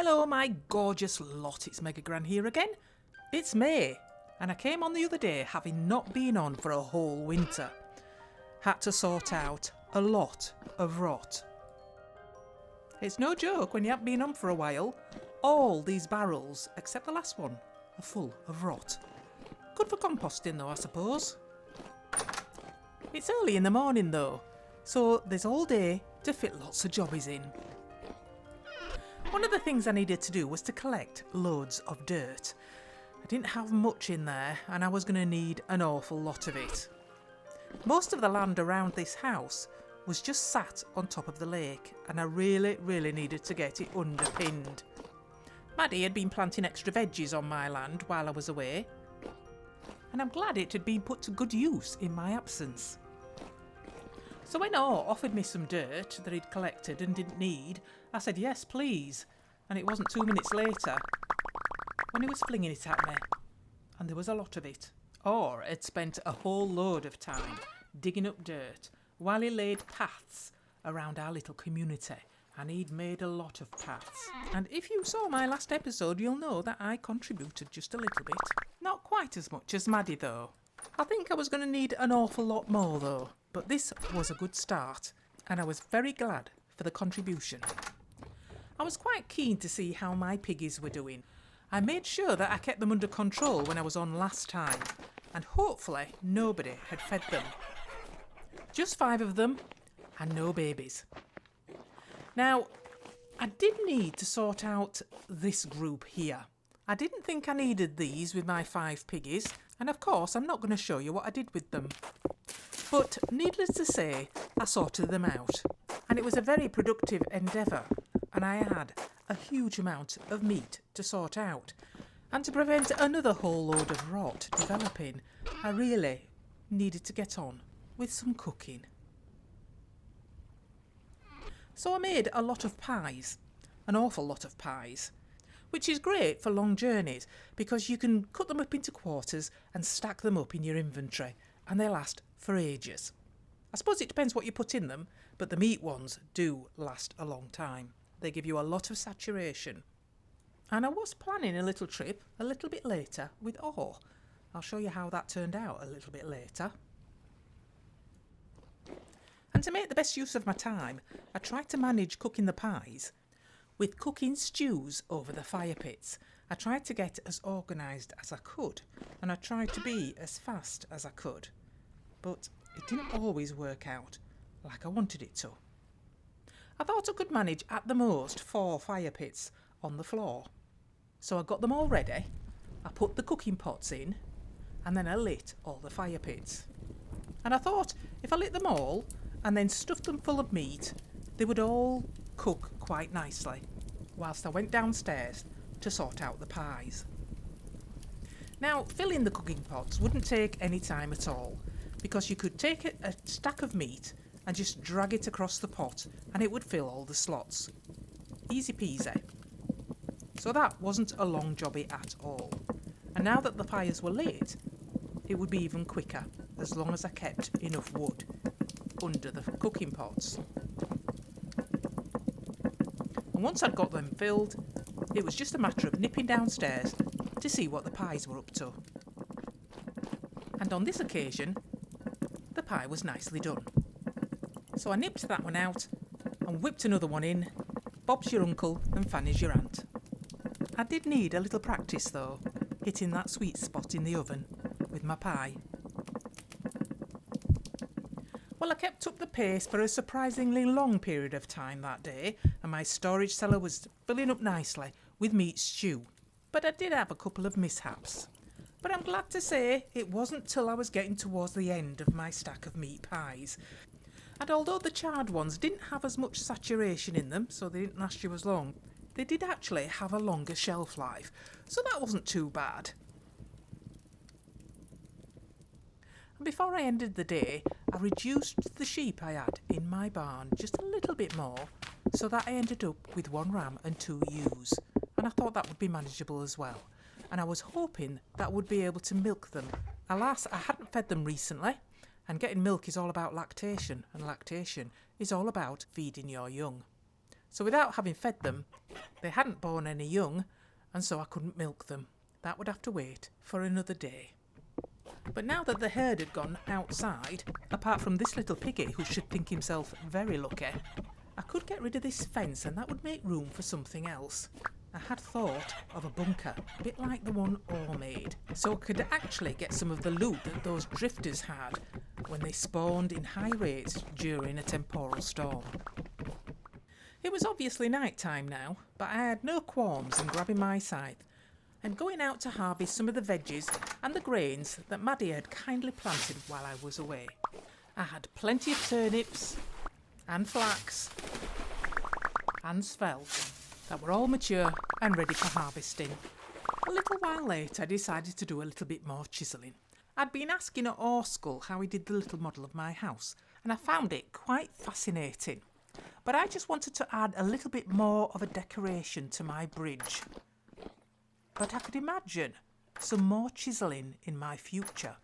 Hello my gorgeous lot, it's Mega Gran here again. It's May, and I came on the other day having not been on for a whole winter. Had to sort out a lot of rot. It's no joke when you haven't been on for a while. All these barrels, except the last one, are full of rot. Good for composting though, I suppose. It's early in the morning though, so there's all day to fit lots of jobbies in. One of the things I needed to do was to collect loads of dirt. I didn't have much in there and I was going to need an awful lot of it. Most of the land around this house was just sat on top of the lake and I really needed to get it underpinned. Maddie had been planting extra veggies on my land while I was away, and I'm glad it had been put to good use in my absence. So when O offered me some dirt that he'd collected and didn't need, I said yes please, and it wasn't 2 minutes later when he was flinging it at me, and there was a lot of it. Or had spent a whole load of time digging up dirt while he laid paths around our little community, and he'd made a lot of paths. And if you saw my last episode, you'll know that I contributed just a little bit. Not quite as much as Maddie though. I think I was going to need an awful lot more though, but this was a good start, and I was very glad for the contribution. I was quite keen to see how my piggies were doing. I made sure that I kept them under control when I was on last time, and hopefully nobody had fed them. Just 5 of them, and no babies. Now, I did need to sort out this group here. I didn't think I needed these with my 5 piggies, and of course I'm not going to show you what I did with them. But needless to say, I sorted them out, and it was a very productive endeavour, and I had a huge amount of meat to sort out. And to prevent another whole load of rot developing, I really needed to get on with some cooking. So I made a lot of pies, an awful lot of pies, which is great for long journeys because you can cut them up into quarters and stack them up in your inventory, and they last for ages. I suppose it depends what you put in them, but the meat ones do last a long time. They give you a lot of saturation. And I was planning a little trip a little bit later with O. I'll show you how that turned out a little bit later. And to make the best use of my time, I tried to manage cooking the pies with cooking stews over the fire pits. I tried to get as organised as I could, and I tried to be as fast as I could. But it didn't always work out like I wanted it to. I thought I could manage at the most 4 fire pits on the floor. So I got them all ready, I put the cooking pots in, and then I lit all the fire pits. And I thought if I lit them all and then stuffed them full of meat, they would all cook quite nicely, whilst I went downstairs to sort out the pies. Now, filling the cooking pots wouldn't take any time at all, because you could take a stack of meat and just drag it across the pot and it would fill all the slots. Easy peasy. So that wasn't a long jobby at all. And now that the pies were lit, it would be even quicker, as long as I kept enough wood under the cooking pots. And once I'd got them filled, it was just a matter of nipping downstairs to see what the pies were up to. And on this occasion, the pie was nicely done. So I nipped that one out and whipped another one in. Bob's your uncle and Fanny's your aunt. I did need a little practice though, hitting that sweet spot in the oven with my pie. Well, I kept up the pace for a surprisingly long period of time that day, and my storage cellar was filling up nicely with meat stew. But I did have a couple of mishaps. But I'm glad to say it wasn't till I was getting towards the end of my stack of meat pies. And although the charred ones didn't have as much saturation in them, so they didn't last you as long, they did actually have a longer shelf life, so that wasn't too bad. And before I ended the day, I reduced the sheep I had in my barn just a little bit more, so that I ended up with 1 ram and 2 ewes, and I thought that would be manageable as well. And I was hoping that I would be able to milk them. Alas, I hadn't fed them recently, and getting milk is all about lactation, and lactation is all about feeding your young. So without having fed them, they hadn't borne any young, and so I couldn't milk them. That would have to wait for another day. But now that the herd had gone outside, apart from this little piggy who should think himself very lucky, I could get rid of this fence and that would make room for something else. I had thought of a bunker, a bit like the one Orr made, so I could actually get some of the loot that those drifters had when they spawned in high rates during a temporal storm. It was obviously night time now, but I had no qualms in grabbing my scythe and going out to harvest some of the veggies and the grains that Maddie had kindly planted while I was away. I had plenty of turnips and flax and svelte that were all mature and ready for harvesting. A little while later I decided to do a little bit more chiselling. I'd been asking at Oreskull how he did the little model of my house, and I found it quite fascinating. But I just wanted to add a little bit more of a decoration to my bridge. But I could imagine some more chiselling in my future.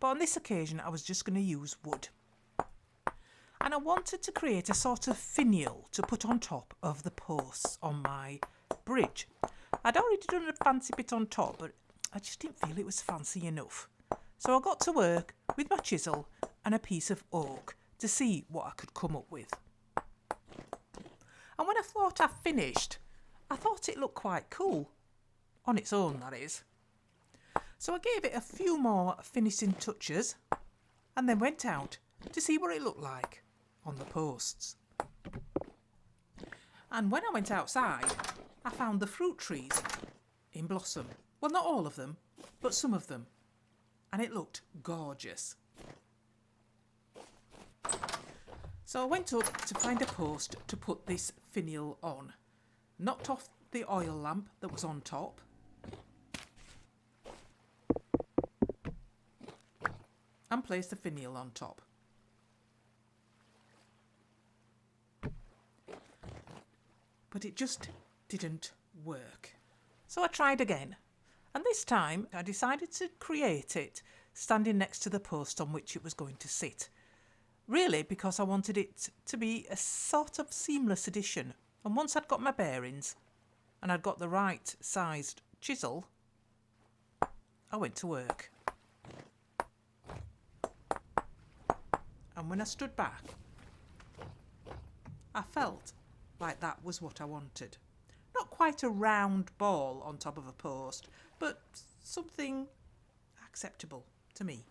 But on this occasion I was just going to use wood. And I wanted to create a sort of finial to put on top of the posts on my bridge. I'd already done a fancy bit on top, but I just didn't feel it was fancy enough. So I got to work with my chisel and a piece of oak to see what I could come up with. And when I thought I finished, I thought it looked quite cool. On its own, that is. So I gave it a few more finishing touches and then went out to see what it looked like on the posts. And when I went outside, I found the fruit trees in blossom. Well, not all of them, but some of them. And it looked gorgeous. So I went up to find a post to put this finial on. Knocked off the oil lamp that was on top. And placed the finial on top. But it just didn't work. So I tried again. And this time I decided to create it standing next to the post on which it was going to sit. Really because I wanted it to be a sort of seamless addition. And once I'd got my bearings and I'd got the right sized chisel, I went to work. And when I stood back, I felt like that was what I wanted. Not quite a round ball on top of a post, but something acceptable to me.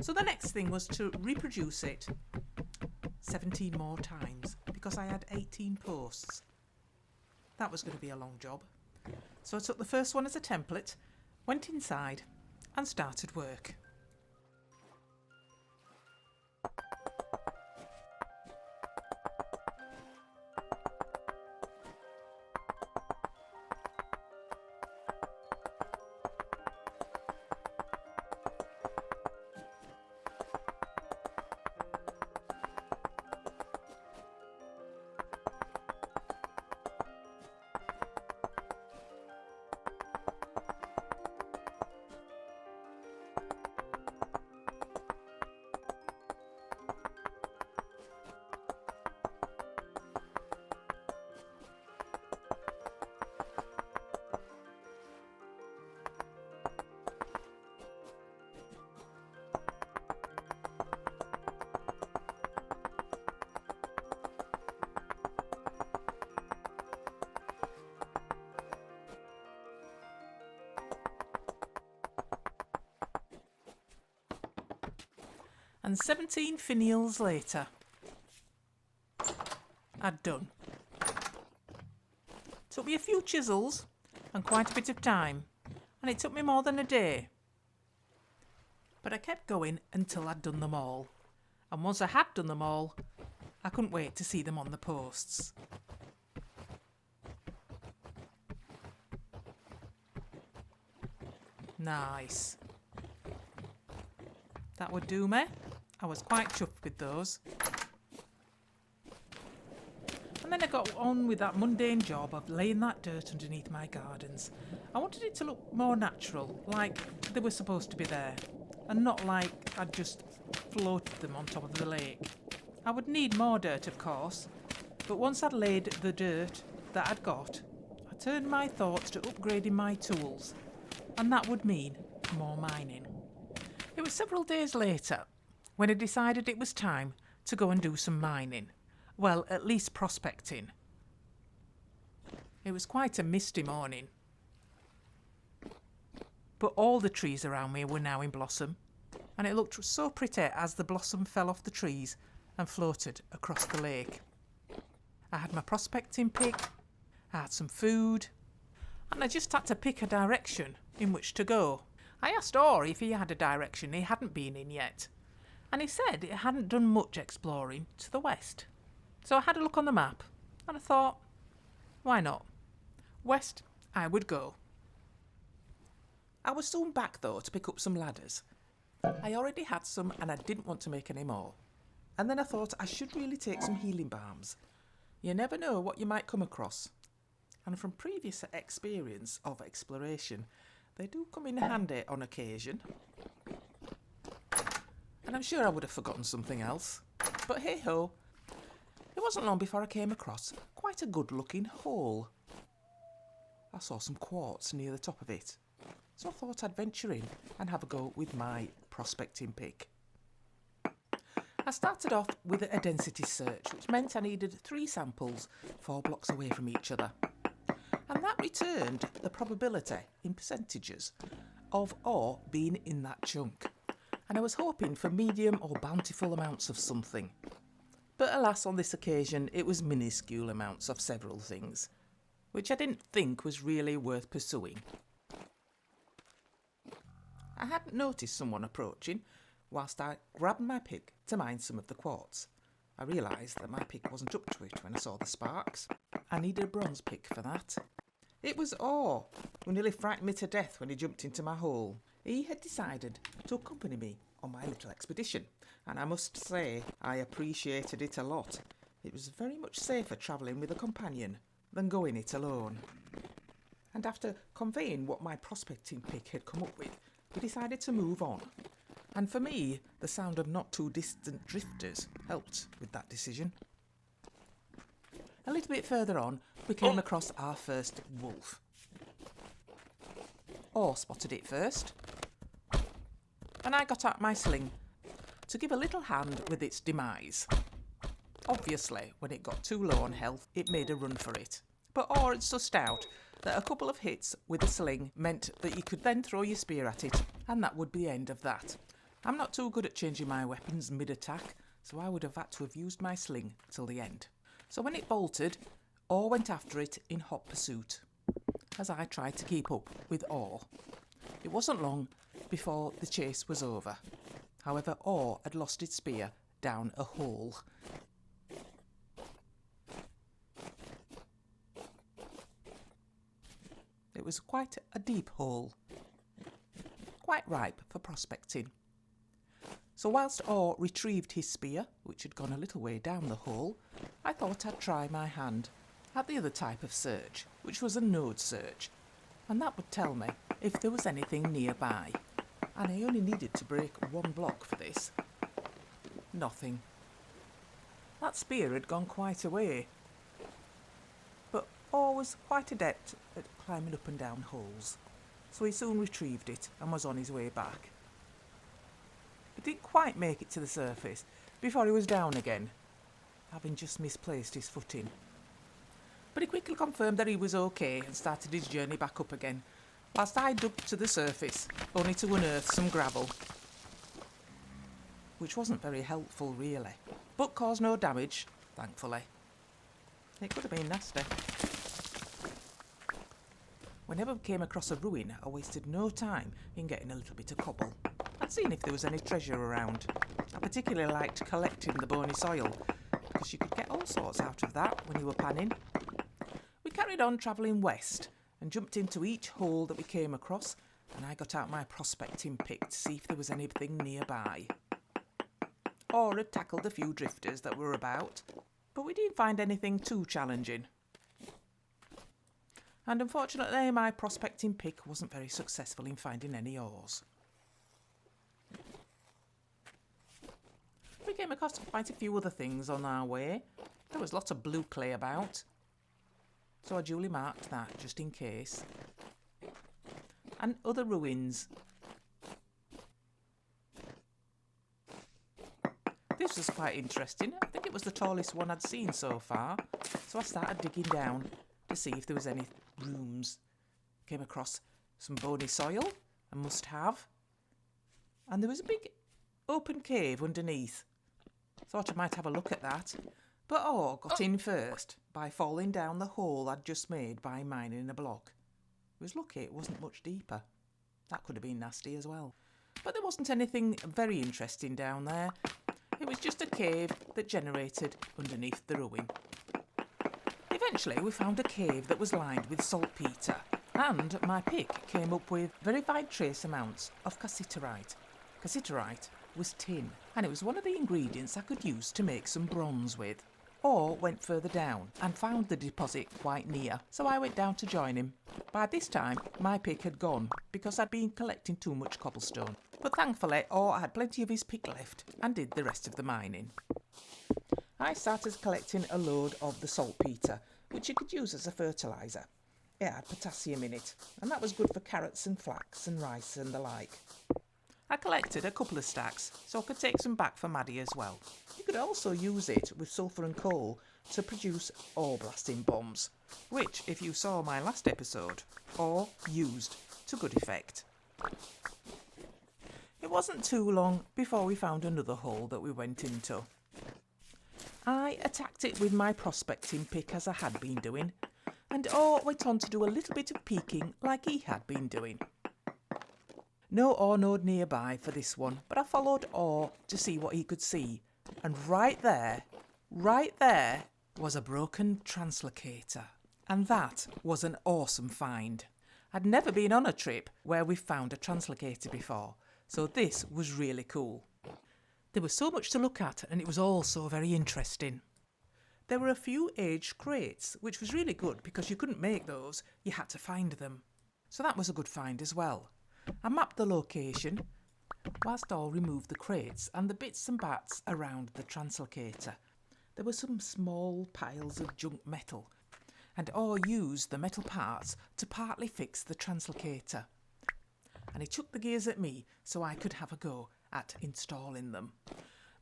So the next thing was to reproduce it 17 more times because I had 18 posts. That was going to be a long job. So I took the first one as a template, went inside and started work. And 17 finials later, I'd done. Took me a few chisels and quite a bit of time, and it took me more than a day. But I kept going until I'd done them all. And once I had done them all, I couldn't wait to see them on the posts. Nice. That would do me. I was quite chuffed with those. And then I got on with that mundane job of laying that dirt underneath my gardens. I wanted it to look more natural, like they were supposed to be there, and not like I'd just floated them on top of the lake. I would need more dirt, of course, But once I'd laid the dirt that I'd got, I turned my thoughts to upgrading my tools, and that would mean more mining. It was several days later when I decided it was time to go and do some mining. Well, at least prospecting. It was quite a misty morning, but all the trees around me were now in blossom, and it looked so pretty as the blossom fell off the trees and floated across the lake. I had my prospecting pick, I had some food, and I just had to pick a direction in which to go. I asked Or if he had a direction he hadn't been in yet, and he said it hadn't done much exploring to the west. So I had a look on the map, and I thought, why not? West I would go. I was soon back though to pick up some ladders. I already had some and I didn't want to make any more. And then I thought I should really take some healing balms. You never know what you might come across. And from previous experience of exploration, they do come in handy on occasion. And I'm sure I would have forgotten something else. But hey ho, it wasn't long before I came across quite a good looking hole. I saw some quartz near the top of it, so I thought I'd venture in and have a go with my prospecting pick. I started off with a density search, which meant I needed 3 samples 4 blocks away from each other. And that returned the probability in percentages of ore being in that chunk. And I was hoping for medium or bountiful amounts of something. But alas, on this occasion, it was minuscule amounts of several things, which I didn't think was really worth pursuing. I hadn't noticed someone approaching whilst I grabbed my pick to mine some of the quartz. I realised that my pick wasn't up to it when I saw the sparks. I needed a bronze pick for that. It was Or, who nearly frightened me to death when he jumped into my hole. He had decided to accompany me on my little expedition, and I must say I appreciated it a lot. It was very much safer travelling with a companion than going it alone. And after conveying what my prospecting pick had come up with, we decided to move on. And for me, the sound of not too distant drifters helped with that decision. A little bit further on, we came across our first wolf. Or spotted it first, and I got out my sling to give a little hand with its demise. Obviously, when it got too low on health, it made a run for it. But Or had sussed out that a couple of hits with a sling meant that you could then throw your spear at it, and that would be the end of that. I'm not too good at changing my weapons mid-attack, so I would have had to have used my sling till the end. So when it bolted, Or went after it in hot pursuit, as I tried to keep up with Or. It wasn't long before the chase was over. However, Or had lost its spear down a hole. It was quite a deep hole, quite ripe for prospecting. So whilst Or retrieved his spear, which had gone a little way down the hole, I thought I'd try my hand at the other type of search, which was a node search, and that would tell me if there was anything nearby. And I only needed to break 1 block for this. Nothing. That spear had gone quite a way, but Or was quite adept at climbing up and down holes, so he soon retrieved it and was on his way back. He didn't quite make it to the surface before he was down again, having just misplaced his footing. But he quickly confirmed that he was okay and started his journey back up again, whilst I dug to the surface, only to unearth some gravel, which wasn't very helpful really, but caused no damage, thankfully. It could have been nasty. Whenever we came across a ruin, I wasted no time in getting a little bit of cobble and seeing if there was any treasure around. I particularly liked collecting the bony soil, because you could get all sorts out of that when you were panning. We carried on travelling west and jumped into each hole that we came across, and I got out my prospecting pick to see if there was anything nearby. Or had tackled a few drifters that were about, but we didn't find anything too challenging. And unfortunately, my prospecting pick wasn't very successful in finding any ores. We came across quite a few other things on our way, There was lots of blue clay about, so I duly marked that just in case. And other ruins. This was quite interesting. I think it was the tallest one I'd seen so far. So I started digging down to see if there was any rooms. Came across some bony soil, I must have. And there was a big open cave underneath. Thought I might have a look at that. But got in first by falling down the hole I'd just made by mining a block. I was lucky it wasn't much deeper. That could have been nasty as well. But there wasn't anything very interesting down there. It was just a cave that generated underneath the ruin. Eventually we found a cave that was lined with saltpeter, and my pick came up with verified trace amounts of cassiterite. Cassiterite was tin, and it was one of the ingredients I could use to make some bronze with. Or went further down and found the deposit quite near, so I went down to join him. By this time my pick had gone because I'd been collecting too much cobblestone. But thankfully Orr had plenty of his pick left and did the rest of the mining. I started collecting a load of the saltpeter, which you could use as a fertiliser. It had potassium in it, and that was good for carrots and flax and rice and the like. I collected a couple of stacks, so I could take some back for Maddie as well. You could also use it with sulphur and coal to produce ore blasting bombs, which, if you saw my last episode, Orr used to good effect. It wasn't too long before we found another hole that we went into. I attacked it with my prospecting pick as I had been doing, and Orr went on to do a little bit of peeking like he had been doing. No ore node nearby for this one, but I followed Orr to see what he could see, and right there was a broken translocator, and that was an awesome find. I'd never been on a trip where we found a translocator before, so this was really cool. There was so much to look at, and it was all so very interesting. There were a few aged crates, which was really good because you couldn't make those, you had to find them. So that was a good find as well. I mapped the location, whilst Orr removed the crates and the bits and bats around the translocator. There were some small piles of junk metal, and Orr used the metal parts to partly fix the translocator. And he took the gears at me so I could have a go at installing them.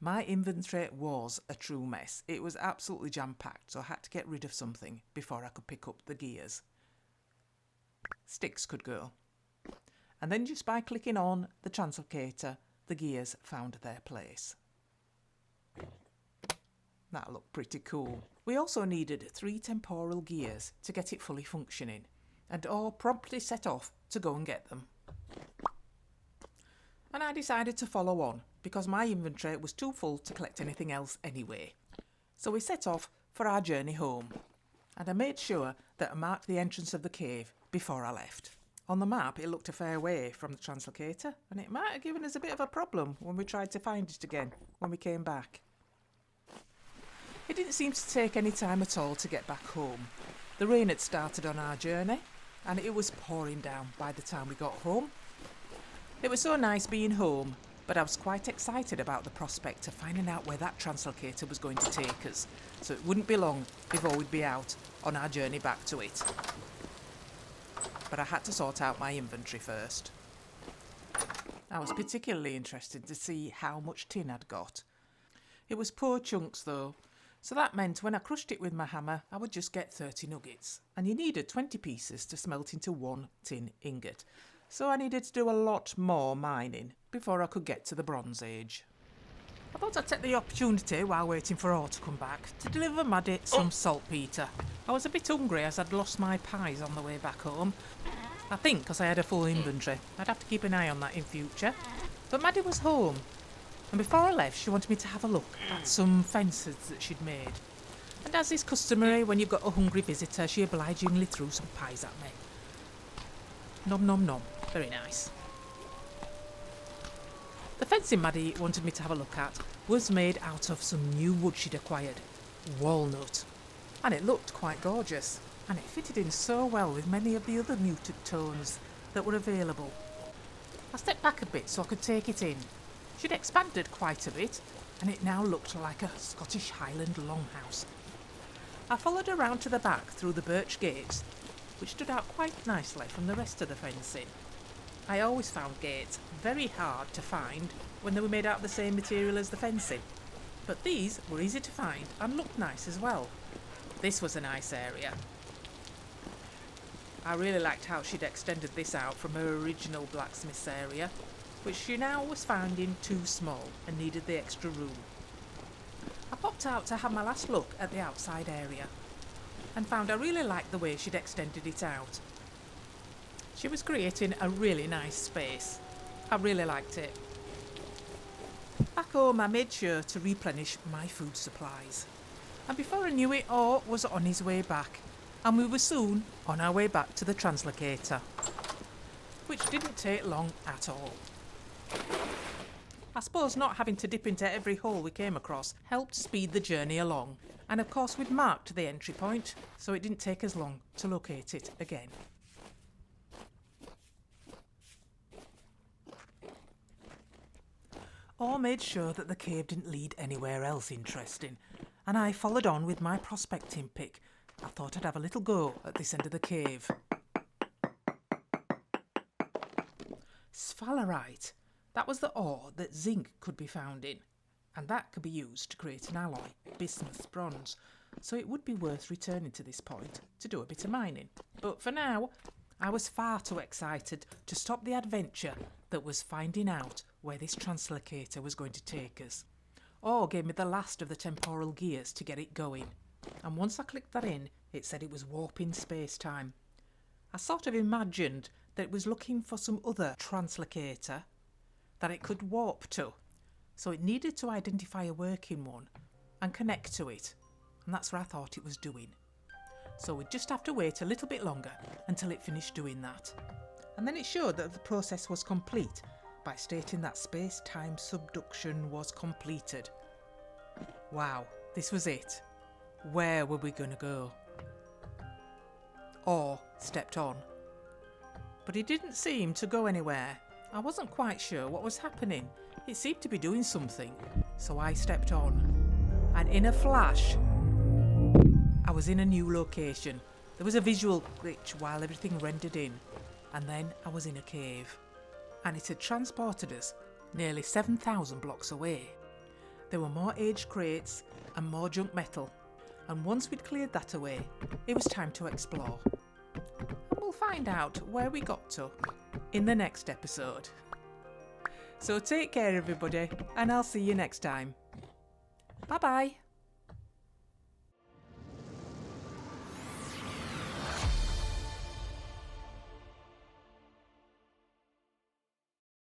My inventory was a true mess. It was absolutely jam-packed, so I had to get rid of something before I could pick up the gears. Sticks could go. And then just by clicking on the translocator, the gears found their place. That looked pretty cool. We also needed 3 temporal gears to get it fully functioning, and Orr promptly set off to go and get them. And I decided to follow on, because my inventory was too full to collect anything else anyway. So we set off for our journey home, and I made sure that I marked the entrance of the cave before I left. On the map it looked a fair way from the translocator, and it might have given us a bit of a problem when we tried to find it again when we came back. It didn't seem to take any time at all to get back home. The rain had started on our journey, and it was pouring down by the time we got home. It was so nice being home, but I was quite excited about the prospect of finding out where that translocator was going to take us, so it wouldn't be long before we'd be out on our journey back to it. But I had to sort out my inventory first. I was particularly interested to see how much tin I'd got. It was poor chunks though, so that meant when I crushed it with my hammer I would just get 30 nuggets, and you needed 20 pieces to smelt into 1 tin ingot, so I needed to do a lot more mining before I could get to the Bronze Age. I thought I'd take the opportunity while waiting for Orr to come back to deliver Maddie some saltpeter. I was a bit hungry as I'd lost my pies on the way back home. I think because I had a full inventory. I'd have to keep an eye on that in future. But Maddie was home, and before I left she wanted me to have a look at some fences that she'd made. And as is customary when you've got a hungry visitor, she obligingly threw some pies at me. Nom nom nom, very nice. The fencing Maddie wanted me to have a look at was made out of some new wood she'd acquired, walnut, and it looked quite gorgeous, and it fitted in so well with many of the other muted tones that were available. I stepped back a bit so I could take it in. She'd expanded quite a bit, and it now looked like a Scottish Highland longhouse. I followed her round to the back through the birch gates, which stood out quite nicely from the rest of the fencing. I always found gates very hard to find when they were made out of the same material as the fencing, but these were easy to find and looked nice as well. This was a nice area. I really liked how she'd extended this out from her original blacksmith's area, which she now was finding too small and needed the extra room. I popped out to have my last look at the outside area and found I really liked the way she'd extended it out. She was creating a really nice space. I really liked it. Back home I made sure to replenish my food supplies. And before I knew it, Orr was on his way back, and we were soon on our way back to the Translocator, which didn't take long at all. I suppose not having to dip into every hole we came across helped speed the journey along, and of course we'd marked the entry point, so it didn't take us long to locate it again. Orr made sure that the cave didn't lead anywhere else interesting, and I followed on with my prospecting pick. I thought I'd have a little go at this end of the cave. Sphalerite. That was the ore that zinc could be found in, and that could be used to create an alloy, bismuth bronze, so it would be worth returning to this point to do a bit of mining. But for now, I was far too excited to stop the adventure that was finding out where this translocator was going to take us. Orr gave me the last of the temporal gears to get it going, and once I clicked that in, it said it was warping space-time. I sort of imagined that it was looking for some other translocator that it could warp to, so it needed to identify a working one and connect to it, and that's what I thought it was doing. So we'd just have to wait a little bit longer until it finished doing that, and then it showed that the process was complete by stating that space-time subduction was completed. Wow, this was it. Where were we going to go? Orr stepped on, but he didn't seem to go anywhere. I wasn't quite sure what was happening. It seemed to be doing something, so I stepped on, and in a flash, I was in a new location. There was a visual glitch while everything rendered in, and then I was in a cave, and it had transported us nearly 7,000 blocks away. There were more aged crates and more junk metal, and once we'd cleared that away, it was time to explore. And we'll find out where we got to in the next episode. So take care everybody, and I'll see you next time. Bye bye.